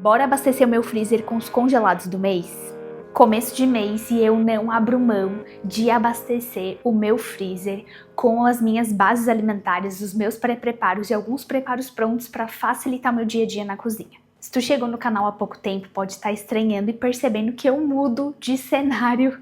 Bora abastecer o meu freezer com os congelados do mês? Começo de mês e eu não abro mão de abastecer o meu freezer com as minhas bases alimentares, os meus pré-preparos e alguns preparos prontos para facilitar meu dia a dia na cozinha. Se tu chegou no canal há pouco tempo, pode estar estranhando e percebendo que eu mudo de cenário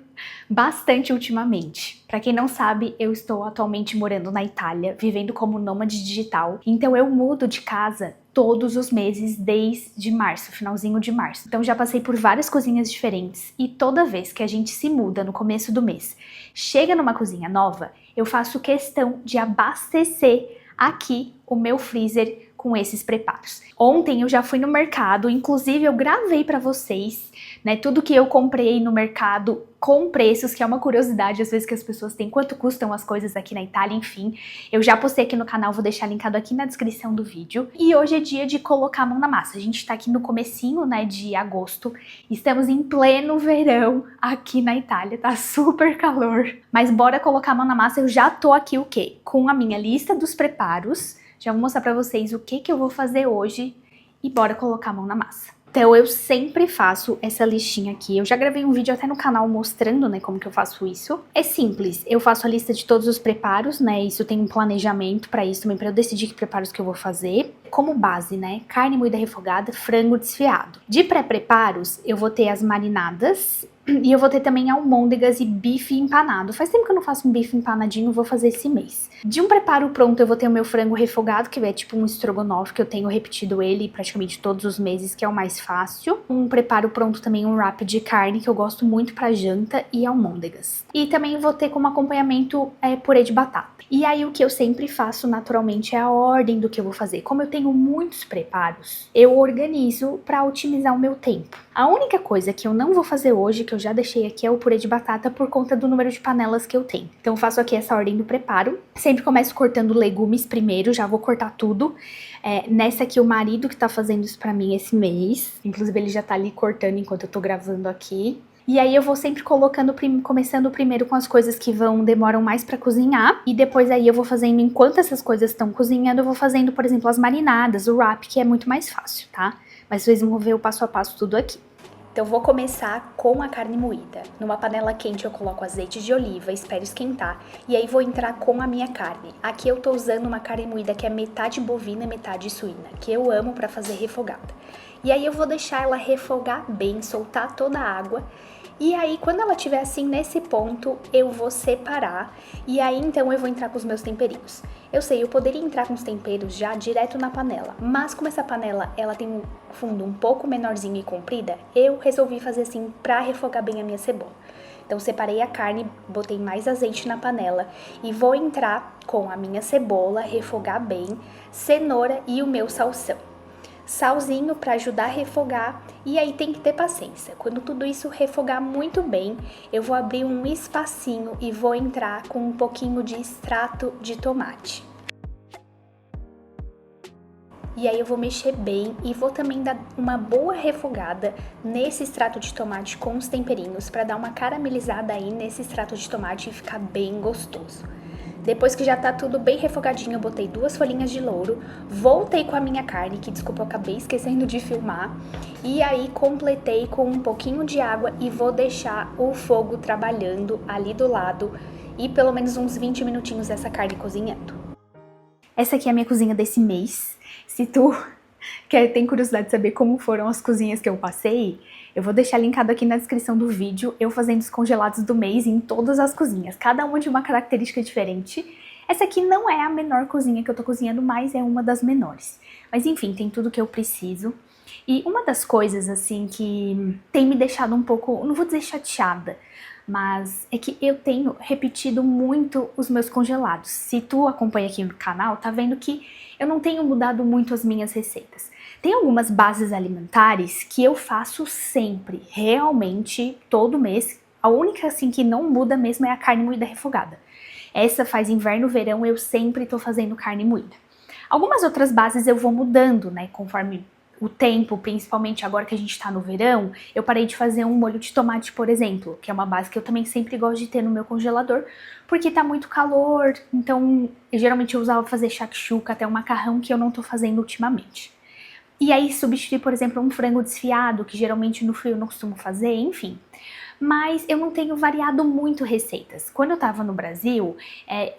bastante ultimamente. Para quem não sabe, eu estou atualmente morando na Itália, vivendo como nômade digital, então eu mudo de casa todos os meses desde março, finalzinho de março. Então já passei por várias cozinhas diferentes e toda vez que a gente se muda no começo do mês, chega numa cozinha nova, eu faço questão de abastecer aqui o meu freezer com esses preparos. Ontem eu já fui no mercado, inclusive eu gravei para vocês, né, tudo que eu comprei no mercado com preços, que é uma curiosidade às vezes que as pessoas têm, quanto custam as coisas aqui na Itália, enfim. Eu já postei aqui no canal, vou deixar linkado aqui na descrição do vídeo. E hoje é dia de colocar a mão na massa. A gente tá aqui no comecinho, né, de agosto. Estamos em pleno verão aqui na Itália, tá super calor. Mas bora colocar a mão na massa, eu já tô aqui o quê? Com a minha lista dos preparos. Já vou mostrar pra vocês o que eu vou fazer hoje e bora colocar a mão na massa. Então eu sempre faço essa listinha aqui, eu já gravei um vídeo até no canal mostrando, né, como que eu faço isso. É simples, eu faço a lista de todos os preparos, né, isso tem um planejamento pra isso também, pra eu decidir que preparos que eu vou fazer. Como base, né, carne moída refogada, frango desfiado. De pré-preparos, eu vou ter as marinadas e eu vou ter também almôndegas e bife empanado. Faz tempo que eu não faço um bife empanadinho, vou fazer esse mês. De um preparo pronto, eu vou ter o meu frango refogado, que é tipo um estrogonofe, que eu tenho repetido ele praticamente todos os meses, que é o mais fácil. Um preparo pronto também, um wrap de carne, que eu gosto muito pra janta, e almôndegas. E também vou ter como acompanhamento purê de batata. E aí o que eu sempre faço naturalmente é a ordem do que eu vou fazer. Como eu tenho muitos preparos, eu organizo pra otimizar o meu tempo. A única coisa que eu não vou fazer hoje, que eu já deixei aqui, é o purê de batata por conta do número de panelas que eu tenho. Então eu faço aqui essa ordem do preparo. Sempre começo cortando legumes primeiro, já vou cortar tudo. Nessa aqui o marido que tá fazendo isso pra mim esse mês. Inclusive ele já tá ali cortando enquanto eu tô gravando aqui. E aí eu vou sempre colocando, começando primeiro com as coisas que demoram mais pra cozinhar. E depois aí eu vou fazendo, enquanto essas coisas estão cozinhando, eu vou fazendo, por exemplo, as marinadas, o wrap, que é muito mais fácil, tá? Mas vocês vão ver o passo a passo tudo aqui. Então vou começar com a carne moída. Numa panela quente eu coloco azeite de oliva, espero esquentar, e aí vou entrar com a minha carne. Aqui eu tô usando uma carne moída que é metade bovina, metade suína, que eu amo pra fazer refogada. E aí eu vou deixar ela refogar bem, soltar toda a água. E aí, quando ela estiver assim, nesse ponto, eu vou separar. E aí, então, eu vou entrar com os meus temperinhos. Eu sei, eu poderia entrar com os temperos já direto na panela. Mas como essa panela, ela tem um fundo um pouco menorzinho e comprida, eu resolvi fazer assim pra refogar bem a minha cebola. Então, separei a carne, botei mais azeite na panela e vou entrar com a minha cebola, refogar bem, cenoura e o meu salsão. Salzinho para ajudar a refogar, e aí tem que ter paciência. Quando tudo isso refogar muito bem, eu vou abrir um espacinho e vou entrar com um pouquinho de extrato de tomate. E aí eu vou mexer bem e vou também dar uma boa refogada nesse extrato de tomate com os temperinhos para dar uma caramelizada aí nesse extrato de tomate e ficar bem gostoso. Depois que já tá tudo bem refogadinho, eu botei 2 folhinhas de louro, voltei com a minha carne, que desculpa, eu acabei esquecendo de filmar, e aí completei com um pouquinho de água e vou deixar o fogo trabalhando ali do lado e pelo menos uns 20 minutinhos essa carne cozinhando. Essa aqui é a minha cozinha desse mês. Se tu tem curiosidade de saber como foram as cozinhas que eu passei, eu vou deixar linkado aqui na descrição do vídeo, eu fazendo os congelados do mês em todas as cozinhas, cada uma de uma característica diferente. Essa aqui não é a menor cozinha que eu tô cozinhando, mas é uma das menores. Mas enfim, tem tudo que eu preciso. E uma das coisas, assim, que tem me deixado um pouco, não vou dizer chateada, mas é que eu tenho repetido muito os meus congelados. Se tu acompanha aqui no canal, tá vendo que eu não tenho mudado muito as minhas receitas. Tem algumas bases alimentares que eu faço sempre, realmente, todo mês. A única, assim, que não muda mesmo é a carne moída refogada. Essa faz inverno, verão, eu sempre tô fazendo carne moída. Algumas outras bases eu vou mudando, né, conforme o tempo, principalmente agora que a gente tá no verão, eu parei de fazer um molho de tomate, por exemplo, que é uma base que eu também sempre gosto de ter no meu congelador, porque tá muito calor, então geralmente eu usava fazer shakshuka, até um macarrão que eu não tô fazendo ultimamente. E aí substituir, por exemplo, um frango desfiado, que geralmente no frio eu não costumo fazer, enfim. Mas eu não tenho variado muito receitas. Quando eu tava no Brasil,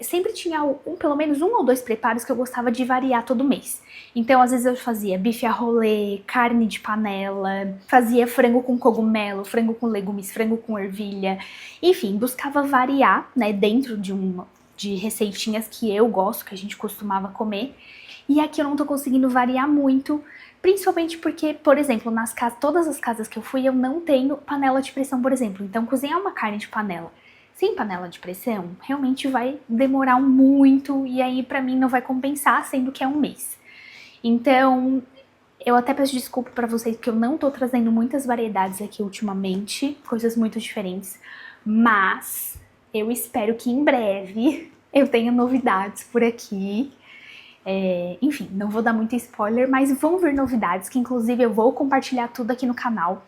sempre tinha pelo menos um ou dois preparos que eu gostava de variar todo mês. Então, às vezes eu fazia bife a rolê, carne de panela, fazia frango com cogumelo, frango com legumes, frango com ervilha. Enfim, buscava variar, né, dentro de receitinhas que eu gosto, que a gente costumava comer. E aqui eu não tô conseguindo variar muito, principalmente porque, por exemplo, todas as casas que eu fui, eu não tenho panela de pressão, por exemplo. Então, cozinhar uma carne de panela sem panela de pressão, realmente vai demorar muito e aí pra mim não vai compensar, sendo que é um mês. Então, eu até peço desculpa pra vocês que eu não tô trazendo muitas variedades aqui ultimamente, coisas muito diferentes, mas eu espero que em breve eu tenha novidades por aqui. Enfim, não vou dar muito spoiler, mas vão vir novidades que inclusive eu vou compartilhar tudo aqui no canal,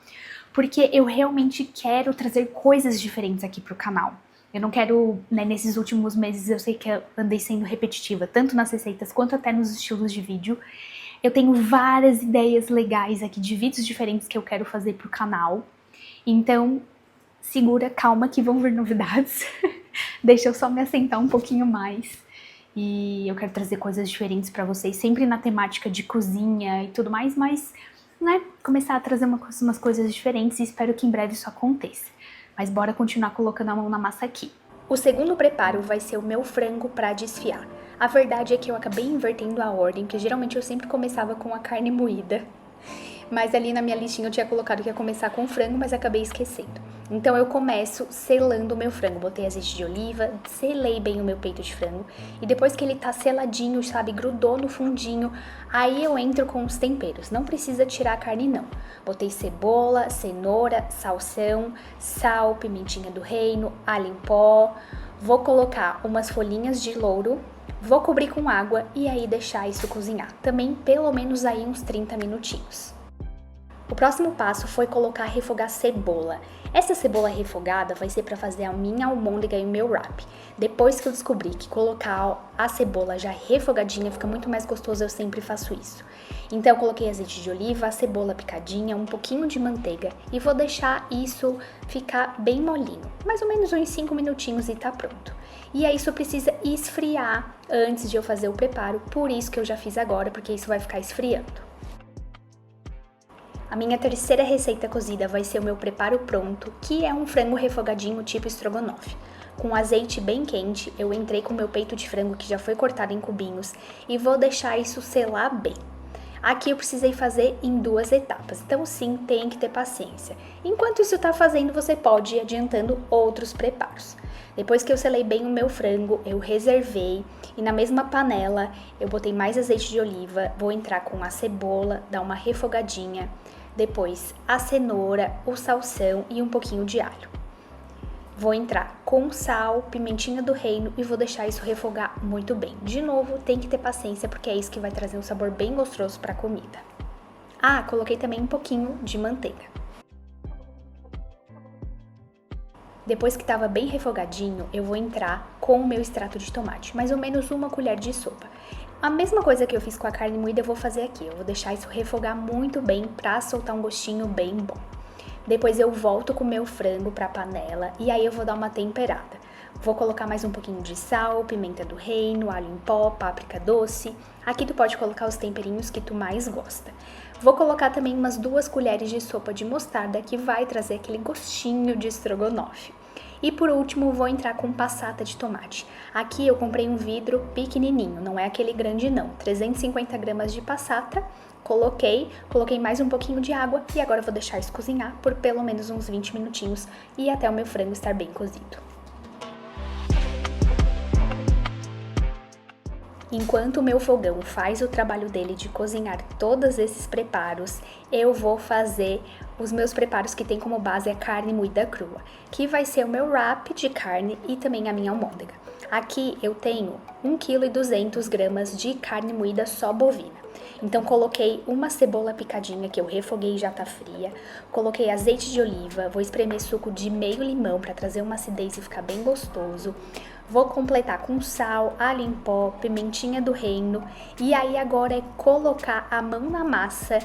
porque eu realmente quero trazer coisas diferentes aqui pro canal. Eu não quero, né, nesses últimos meses eu sei que eu andei sendo repetitiva, tanto nas receitas quanto até nos estilos de vídeo. Eu tenho várias ideias legais aqui de vídeos diferentes que eu quero fazer pro canal, então segura, calma que vão vir novidades. Deixa eu só me assentar um pouquinho mais. E eu quero trazer coisas diferentes pra vocês, sempre na temática de cozinha e tudo mais, mas, né, começar a trazer umas coisas diferentes e espero que em breve isso aconteça. Mas bora continuar colocando a mão na massa aqui. O segundo preparo vai ser o meu frango pra desfiar. A verdade é que eu acabei invertendo a ordem, porque geralmente eu sempre começava com a carne moída. Mas ali na minha listinha eu tinha colocado que ia começar com frango, mas acabei esquecendo. Então eu começo selando o meu frango. Botei azeite de oliva, selei bem o meu peito de frango. E depois que ele tá seladinho, sabe, grudou no fundinho, aí eu entro com os temperos. Não precisa tirar a carne não. Botei cebola, cenoura, salsão, sal, pimentinha do reino, alho em pó. Vou colocar umas folhinhas de louro. Vou cobrir com água e aí deixar isso cozinhar. Também pelo menos aí uns 30 minutinhos. O próximo passo foi refogar cebola. Essa cebola refogada vai ser para fazer a minha almôndega e o meu wrap. Depois que eu descobri que colocar a cebola já refogadinha fica muito mais gostoso, eu sempre faço isso. Então eu coloquei azeite de oliva, a cebola picadinha, um pouquinho de manteiga e vou deixar isso ficar bem molinho. Mais ou menos uns 5 minutinhos e tá pronto. E aí isso precisa esfriar antes de eu fazer o preparo, por isso que eu já fiz agora, porque isso vai ficar esfriando. A minha terceira receita cozida vai ser o meu preparo pronto, que é um frango refogadinho tipo estrogonofe. Com azeite bem quente, eu entrei com o meu peito de frango que já foi cortado em cubinhos e vou deixar isso selar bem. Aqui eu precisei fazer em 2 etapas, então sim, tem que ter paciência. Enquanto isso tá fazendo, você pode ir adiantando outros preparos. Depois que eu selei bem o meu frango, eu reservei e na mesma panela eu botei mais azeite de oliva, vou entrar com a cebola, dar uma refogadinha, depois a cenoura, o salsão e um pouquinho de alho. Vou entrar com sal, pimentinha do reino e vou deixar isso refogar muito bem. De novo, tem que ter paciência porque é isso que vai trazer um sabor bem gostoso para a comida. Ah, coloquei também um pouquinho de manteiga. Depois que estava bem refogadinho, eu vou entrar com o meu extrato de tomate, mais ou menos 1 colher de sopa. A mesma coisa que eu fiz com a carne moída eu vou fazer aqui, eu vou deixar isso refogar muito bem para soltar um gostinho bem bom. Depois eu volto com o meu frango para a panela e aí eu vou dar uma temperada. Vou colocar mais um pouquinho de sal, pimenta do reino, alho em pó, páprica doce. Aqui tu pode colocar os temperinhos que tu mais gosta. Vou colocar também umas 2 colheres de sopa de mostarda que vai trazer aquele gostinho de estrogonofe. E por último vou entrar com passata de tomate. Aqui eu comprei um vidro pequenininho, não é aquele grande não, 350 gramas de passata. Coloquei mais um pouquinho de água e agora eu vou deixar isso cozinhar por pelo menos uns 20 minutinhos e até o meu frango estar bem cozido. Enquanto o meu fogão faz o trabalho dele de cozinhar todos esses preparos, eu vou fazer os meus preparos que tem como base a carne moída crua, que vai ser o meu wrap de carne e também a minha almôndega. Aqui eu tenho 1,2 kg de carne moída só bovina. Então coloquei uma cebola picadinha que eu refoguei e já tá fria, coloquei azeite de oliva, vou espremer suco de meio limão para trazer uma acidez e ficar bem gostoso. Vou completar com sal, alho em pó, pimentinha do reino e aí agora é colocar a mão na massa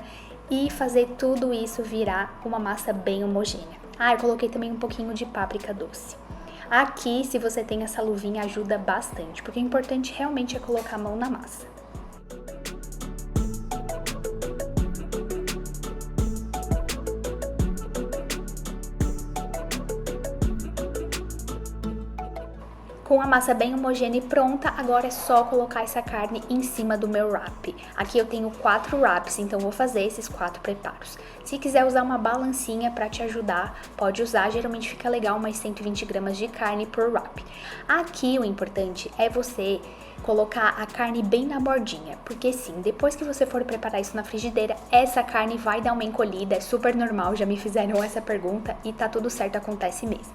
e fazer tudo isso virar uma massa bem homogênea. Eu coloquei também um pouquinho de páprica doce. Aqui, se você tem essa luvinha, ajuda bastante, porque o importante realmente é colocar a mão na massa. Com a massa bem homogênea e pronta, agora é só colocar essa carne em cima do meu wrap. Aqui eu tenho 4 wraps, então vou fazer esses 4 preparos. Se quiser usar uma balancinha para te ajudar, pode usar, geralmente fica legal umas 120 gramas de carne por wrap. Aqui o importante é você colocar a carne bem na bordinha, porque sim, depois que você for preparar isso na frigideira, essa carne vai dar uma encolhida, é super normal, já me fizeram essa pergunta e tá tudo certo, acontece mesmo.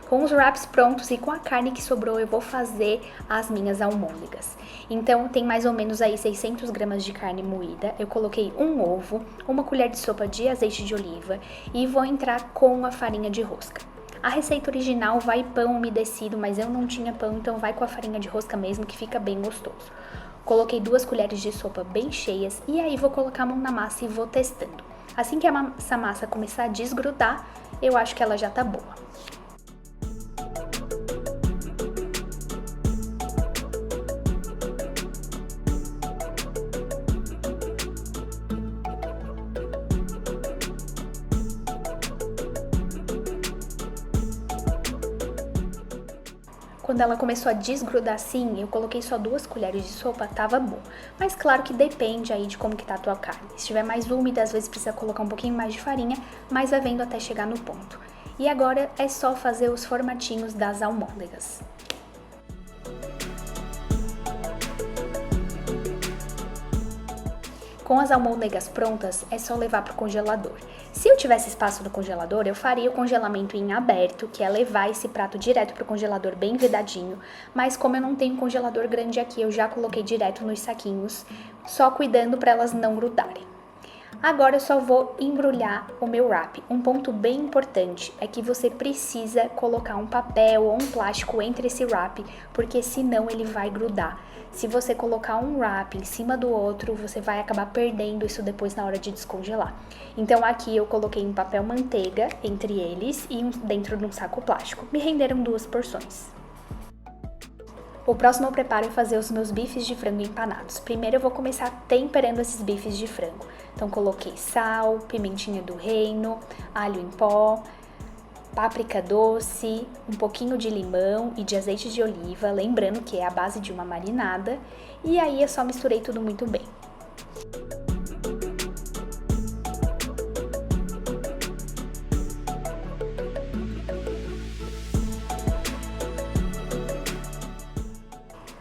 Com os wraps prontos e com a carne que sobrou, eu vou fazer as minhas almôndegas. Então, tem mais ou menos aí 600 gramas de carne moída. Eu coloquei um ovo, uma colher de sopa de azeite de oliva e vou entrar com a farinha de rosca. A receita original vai pão umedecido, mas eu não tinha pão, então vai com a farinha de rosca mesmo, que fica bem gostoso. Coloquei 2 colheres de sopa bem cheias e aí vou colocar a mão na massa e vou testando. Assim que essa massa começar a desgrudar, eu acho que ela já tá boa. Quando ela começou a desgrudar assim, eu coloquei só 2 colheres de sopa, tava bom. Mas claro que depende aí de como que tá a tua carne. Se estiver mais úmida, às vezes precisa colocar um pouquinho mais de farinha, mas vai vendo até chegar no ponto. E agora é só fazer os formatinhos das almôndegas. Com as almôndegas prontas, é só levar para o congelador. Se eu tivesse espaço no congelador, eu faria o congelamento em aberto, que é levar esse prato direto para o congelador bem vedadinho, mas como eu não tenho um congelador grande aqui, eu já coloquei direto nos saquinhos, só cuidando para elas não grudarem. Agora eu só vou embrulhar o meu wrap. Um ponto bem importante é que você precisa colocar um papel ou um plástico entre esse wrap, porque senão ele vai grudar. Se você colocar um wrap em cima do outro, você vai acabar perdendo isso depois na hora de descongelar. Então aqui eu coloquei um papel manteiga entre eles e dentro de um saco plástico. Me renderam 2 porções. O próximo preparo é fazer os meus bifes de frango empanados. Primeiro eu vou começar temperando esses bifes de frango. Então coloquei sal, pimentinha do reino, alho em pó, páprica doce, um pouquinho de limão e de azeite de oliva, lembrando que é a base de uma marinada. E aí eu só misturei tudo muito bem.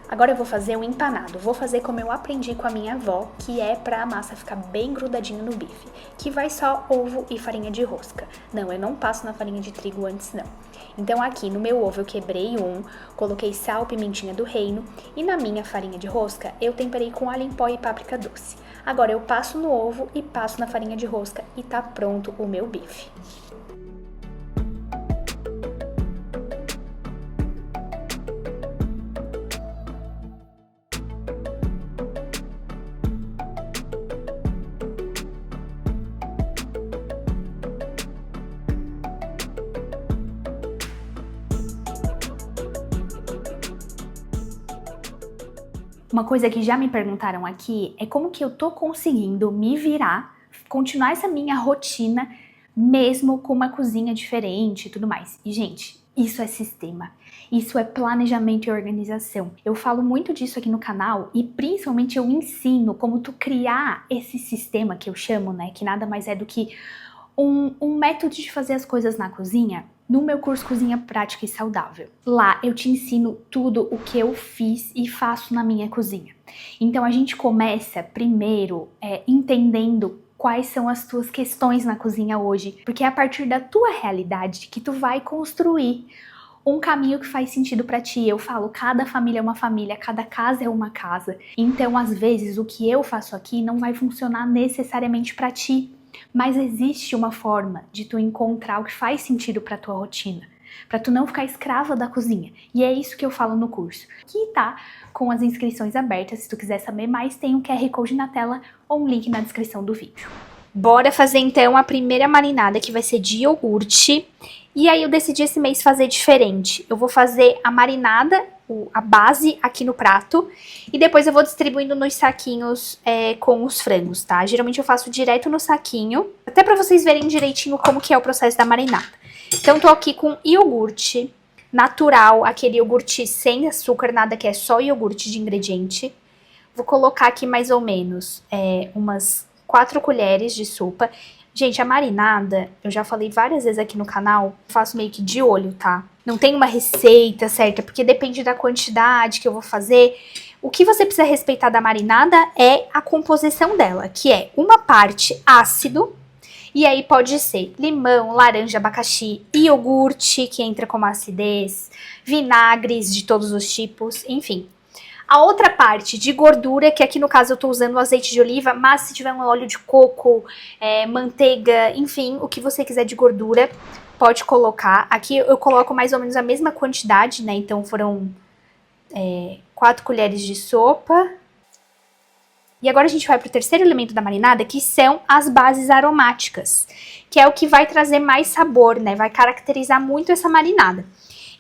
Agora eu vou fazer um empanado. Vou fazer como eu aprendi com a minha avó, que é pra a massa ficar bem grudadinha no bife, que vai só ovo e farinha de rosca. Não, eu não passo na farinha de trigo antes não. Então aqui no meu ovo eu quebrei coloquei sal, pimentinha do reino e na minha farinha de rosca eu temperei com alho em pó e páprica doce. Agora eu passo no ovo e passo na farinha de rosca e tá pronto o meu bife. Uma coisa que já me perguntaram aqui é como que eu tô conseguindo me virar, continuar essa minha rotina, mesmo com uma cozinha diferente e tudo mais. E, gente, isso é sistema, isso é planejamento e organização. Eu falo muito disso aqui no canal e principalmente eu ensino como tu criar esse sistema que eu chamo, né, que nada mais é do que um método de fazer as coisas na cozinha no meu curso Cozinha Prática e Saudável. Lá eu te ensino tudo o que eu fiz e faço na minha cozinha. Então a gente começa primeiro entendendo quais são as tuas questões na cozinha hoje, porque é a partir da tua realidade que tu vai construir um caminho que faz sentido pra ti. Eu falo, cada família é uma família, cada casa é uma casa. Então, às vezes, o que eu faço aqui não vai funcionar necessariamente pra ti. Mas existe uma forma de tu encontrar o que faz sentido para tua rotina. para tu não ficar escrava da cozinha. E é isso que eu falo no curso, que tá com as inscrições abertas. Se tu quiser saber mais, tem um QR Code na tela ou um link na descrição do vídeo. Bora fazer então a primeira marinada, que vai ser de iogurte. E aí eu decidi esse mês fazer diferente. Eu vou fazer a marinada, a base aqui no prato, e depois eu vou distribuindo nos saquinhos com os frangos, tá? Geralmente eu faço direto no saquinho, até pra vocês verem direitinho como que é o processo da marinada. Então tô aqui com iogurte natural, aquele iogurte sem açúcar, nada, que é só iogurte de ingrediente. Vou colocar aqui mais ou menos umas 4 colheres de sopa. Gente, a marinada, eu já falei várias vezes aqui no canal, eu faço meio que de olho, tá? Não tem uma receita certa, porque depende da quantidade que eu vou fazer. O que você precisa respeitar da marinada é a composição dela, que é uma parte ácido, e aí pode ser limão, laranja, abacaxi, iogurte, que entra como acidez, vinagres de todos os tipos, enfim. A outra parte de gordura, que aqui no caso eu tô usando o azeite de oliva, mas se tiver um óleo de coco, manteiga, enfim, o que você quiser de gordura, pode colocar. Aqui eu coloco mais ou menos a mesma quantidade, né? Então foram 4 colheres de sopa. E agora a gente vai pro terceiro elemento da marinada, que são as bases aromáticas, que é o que vai trazer mais sabor, né? Vai caracterizar muito essa marinada.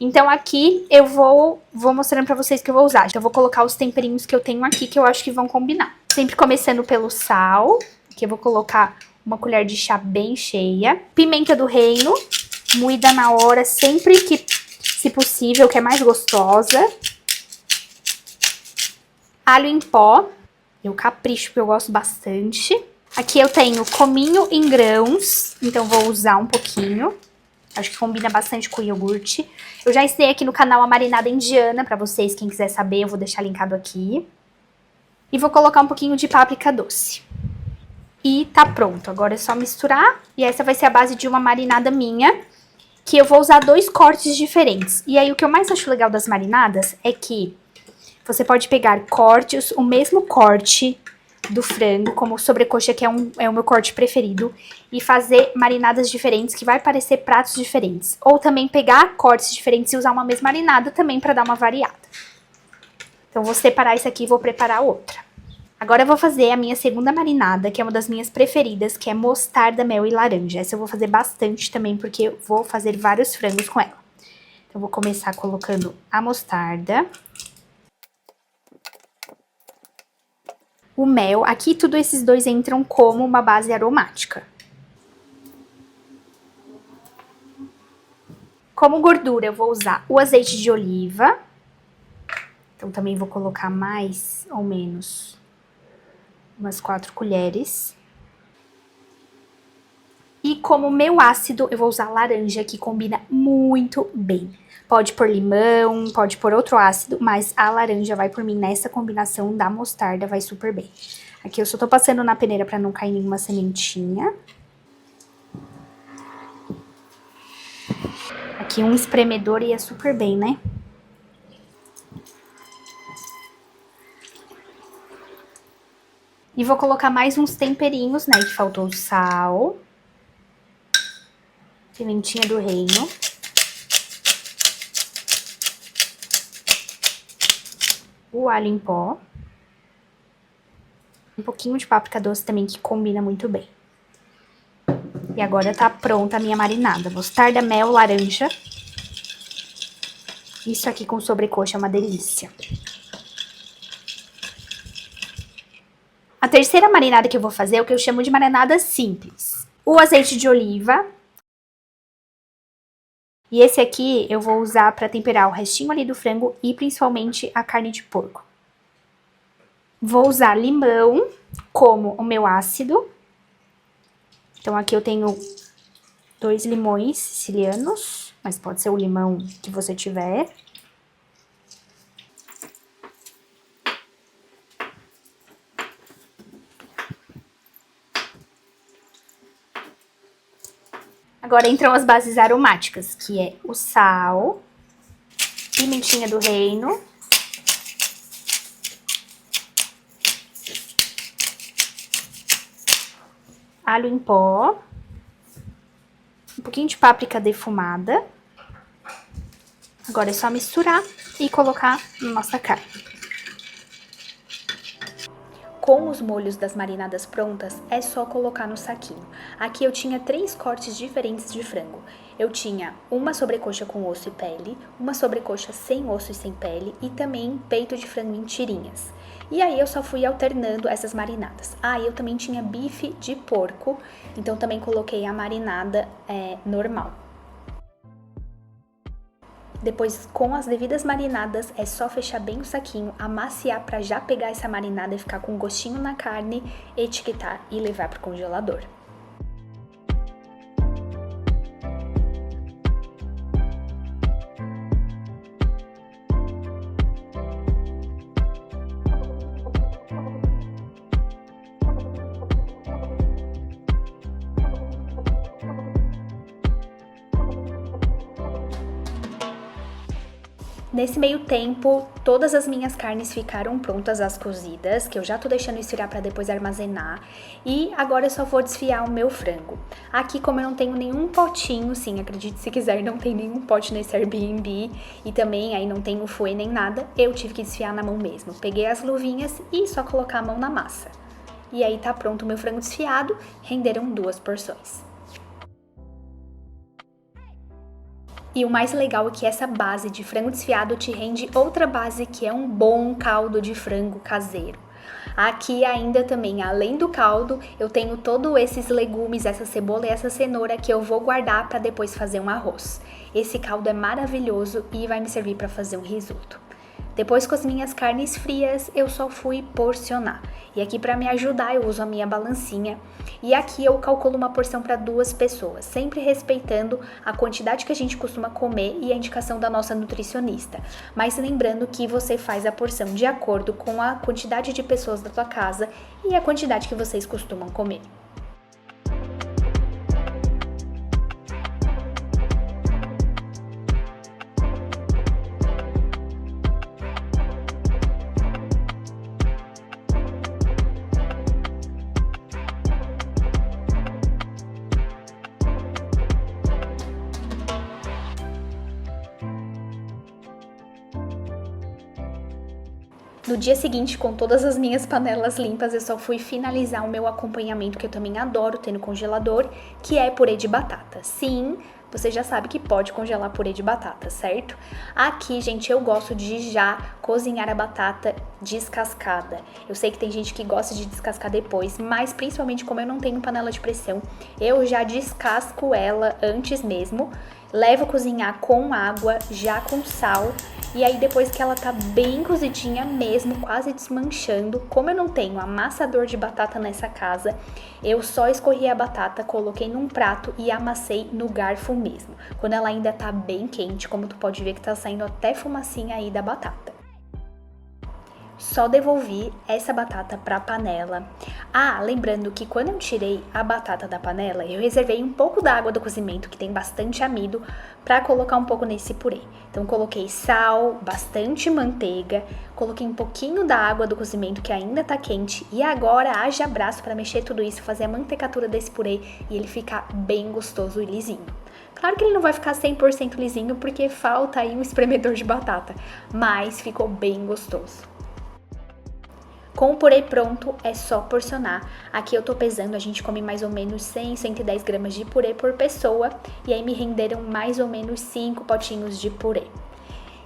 Então aqui eu vou mostrando pra vocês que eu vou usar. Então eu vou colocar os temperinhos que eu tenho aqui, que eu acho que vão combinar. Sempre começando pelo sal, que eu vou colocar uma colher de chá bem cheia. Pimenta do reino, moída na hora, sempre que, se possível, que é mais gostosa. Alho em pó, eu capricho porque eu gosto bastante. Aqui eu tenho cominho em grãos, então vou usar um pouquinho. Acho que combina bastante com o iogurte. Eu já ensinei aqui no canal a marinada indiana pra vocês, quem quiser saber, eu vou deixar linkado aqui. E vou colocar um pouquinho de páprica doce. E tá pronto, agora é só misturar. E essa vai ser a base de uma marinada minha, que eu vou usar 2 cortes diferentes. E aí o que eu mais acho legal das marinadas é que você pode pegar cortes, o mesmo corte do frango, como sobrecoxa, que é o meu corte preferido, e fazer marinadas diferentes, que vai parecer pratos diferentes. Ou também pegar cortes diferentes e usar uma mesma marinada também para dar uma variada. Então vou separar isso aqui e vou preparar outra. Agora eu vou fazer a minha segunda marinada, que é uma das minhas preferidas, que é mostarda, mel e laranja. Essa eu vou fazer bastante também, porque eu vou fazer vários frangos com ela. Então eu vou começar colocando a mostarda. O mel, aqui tudo esses dois entram como uma base aromática. Como gordura eu vou usar o azeite de oliva. Então também vou colocar mais ou menos umas 4 colheres. E como meu ácido eu vou usar laranja, que combina muito bem. Pode pôr limão, pode pôr outro ácido, mas a laranja vai por mim nessa combinação da mostarda, vai super bem. Aqui eu só tô passando na peneira pra não cair nenhuma sementinha. Aqui um espremedor ia super bem, né? E vou colocar mais uns temperinhos, né? Que faltou o sal. Pimentinha do reino. O alho em pó. Um pouquinho de páprica doce também, que combina muito bem. E agora tá pronta a minha marinada. Mostarda, mel, laranja. Isso aqui com sobrecoxa é uma delícia. A terceira marinada que eu vou fazer é o que eu chamo de marinada simples. O azeite de oliva. E esse aqui eu vou usar pra temperar o restinho ali do frango e principalmente a carne de porco. Vou usar limão como o meu ácido. Então aqui eu tenho 2 limões sicilianos, mas pode ser o limão que você tiver. Agora entram as bases aromáticas, que é o sal, pimentinha do reino, alho em pó, um pouquinho de páprica defumada, Agora é só misturar e colocar na nossa carne. Com os molhos das marinadas prontas, é só colocar no saquinho. Aqui eu tinha 3 cortes diferentes de frango. Eu tinha uma sobrecoxa com osso e pele, uma sobrecoxa sem osso e sem pele e também peito de frango em tirinhas. E aí eu só fui alternando essas marinadas. Eu também tinha bife de porco, então também coloquei a marinada normal. Depois, com as devidas marinadas, é só fechar bem o saquinho, amaciar para já pegar essa marinada e ficar com um gostinho na carne, etiquetar e levar para o congelador. Nesse meio tempo, todas as minhas carnes ficaram prontas, as cozidas, que eu já tô deixando esfriar para depois armazenar. E agora eu só vou desfiar o meu frango. Aqui, como eu não tenho nenhum potinho, sim, acredite se quiser, não tem nenhum pote nesse Airbnb. E também aí não tenho fouet nem nada, eu tive que desfiar na mão mesmo. Peguei as luvinhas e só colocar a mão na massa. E aí tá pronto o meu frango desfiado, renderam 2 porções. E o mais legal é que essa base de frango desfiado te rende outra base, que é um bom caldo de frango caseiro. Aqui ainda também, além do caldo, eu tenho todos esses legumes, essa cebola e essa cenoura que eu vou guardar para depois fazer um arroz. Esse caldo é maravilhoso e vai me servir para fazer um risoto. Depois, com as minhas carnes frias, eu só fui porcionar. E aqui, para me ajudar, eu uso a minha balancinha. E aqui eu calculo uma porção para 2 pessoas, sempre respeitando a quantidade que a gente costuma comer e a indicação da nossa nutricionista. Mas lembrando que você faz a porção de acordo com a quantidade de pessoas da tua casa e a quantidade que vocês costumam comer. No dia seguinte, com todas as minhas panelas limpas, eu só fui finalizar o meu acompanhamento, que eu também adoro ter no congelador, que é purê de batata. Sim, você já sabe que pode congelar purê de batata, certo? Aqui, gente, eu gosto de já cozinhar a batata descascada. Eu sei que tem gente que gosta de descascar depois, mas principalmente como eu não tenho panela de pressão, eu já descasco ela antes mesmo, levo a cozinhar com água, já com sal. E aí depois que ela tá bem cozidinha mesmo, quase desmanchando, como eu não tenho amassador de batata nessa casa, eu só escorri a batata, coloquei num prato e amassei no garfo mesmo. Quando ela ainda tá bem quente, como tu pode ver que tá saindo até fumacinha aí da batata. Só devolvi essa batata para a panela. Lembrando que quando eu tirei a batata da panela, eu reservei um pouco da água do cozimento, que tem bastante amido, para colocar um pouco nesse purê. Então coloquei sal, bastante manteiga, coloquei um pouquinho da água do cozimento que ainda tá quente e agora haja braço para mexer tudo isso, fazer a mantecatura desse purê e ele ficar bem gostoso e lisinho. Claro que ele não vai ficar 100% lisinho porque falta aí um espremedor de batata, mas ficou bem gostoso. Com o purê pronto, é só porcionar. Aqui eu tô pesando, a gente come mais ou menos 100, 110 gramas de purê por pessoa. E aí me renderam mais ou menos 5 potinhos de purê.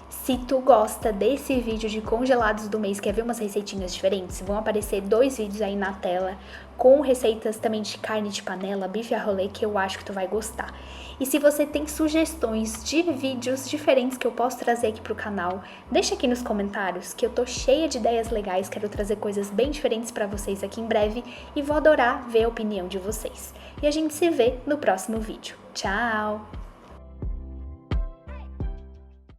Se tu gosta desse vídeo de congelados do mês, quer ver umas receitinhas diferentes, vão aparecer 2 vídeos aí na tela com receitas também de carne de panela, bife à rolê, que eu acho que tu vai gostar. E se você tem sugestões de vídeos diferentes que eu posso trazer aqui pro canal, deixa aqui nos comentários que eu tô cheia de ideias legais, quero trazer coisas bem diferentes pra vocês aqui em breve e vou adorar ver a opinião de vocês. E a gente se vê no próximo vídeo. Tchau!